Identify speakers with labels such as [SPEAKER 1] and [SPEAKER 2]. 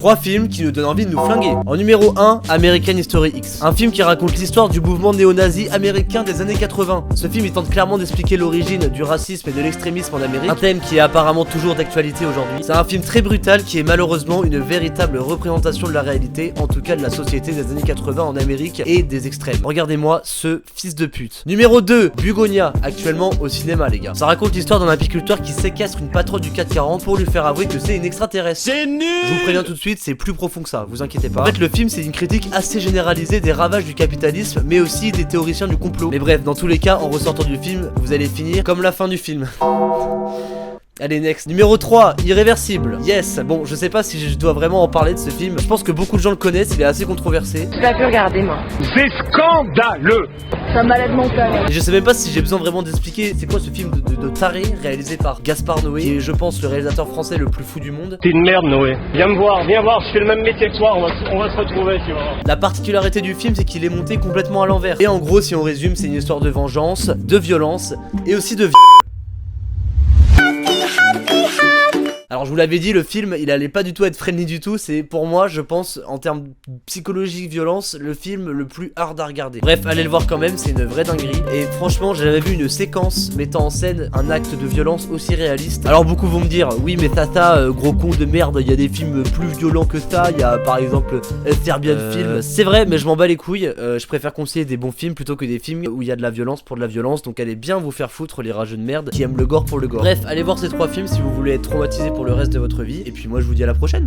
[SPEAKER 1] 3 films qui nous donnent envie de nous flinguer. En numéro 1, American History X. Un film qui raconte l'histoire du mouvement néo-nazi américain des années 80. Ce film il tente clairement d'expliquer l'origine du racisme et de l'extrémisme en Amérique, un thème qui est apparemment toujours d'actualité aujourd'hui. C'est un film très brutal qui est malheureusement une véritable représentation de la réalité, en tout cas de la société des années 80 en Amérique et des extrêmes. Regardez-moi ce fils de pute. Numéro 2, Bugonia, actuellement au cinéma les gars. Ça raconte l'histoire d'un apiculteur qui séquestre une patronne du 440 pour lui faire avouer que c'est une extraterrestre. C'est nul. Je vous préviens tout de suite, c'est plus profond que ça, vous inquiétez pas. En fait, le film c'est une critique assez généralisée des ravages du capitalisme, mais aussi des théoriciens du complot. Mais bref, dans tous les cas, en ressortant du film, vous allez finir comme la fin du film. Allez, next. Numéro 3, Irréversible. Yes, bon, je sais pas si je dois vraiment en parler de ce film. Je pense que beaucoup de gens le connaissent, il est assez controversé.
[SPEAKER 2] Je l'ai pu regarder, moi.
[SPEAKER 3] C'est scandaleux.
[SPEAKER 2] C'est un malade mental.
[SPEAKER 1] Et je sais même pas si j'ai besoin vraiment d'expliquer c'est quoi ce film de taré réalisé par Gaspard Noé, qui est, je pense, le réalisateur français le plus fou du monde.
[SPEAKER 3] T'es une merde, Noé. Viens me voir, je fais le même métier que toi, on va se retrouver, tu vois.
[SPEAKER 1] La particularité du film, c'est qu'il est monté complètement à l'envers. Et en gros, si on résume, c'est une histoire de vengeance, de violence et aussi de Alors je vous l'avais dit, le film il allait pas du tout être friendly du tout. C'est pour moi, je pense, en termes psychologique violence, le film le plus hard à regarder. Bref, allez le voir quand même, c'est une vraie dinguerie. Et franchement, j'avais vu une séquence mettant en scène un acte de violence aussi réaliste. Alors beaucoup vont me dire, oui mais Tata, gros con de merde, il y a des films plus violents que ça. Il y a par exemple Serbian Film. C'est vrai, mais je m'en bats les couilles. Je préfère conseiller des bons films plutôt que des films où il y a de la violence pour de la violence. Donc allez bien vous faire foutre les rageux de merde qui aiment le gore pour le gore. Bref, allez voir ces 3 films si vous voulez être traumatisé pour le reste de votre vie. Et puis moi je vous dis à la prochaine.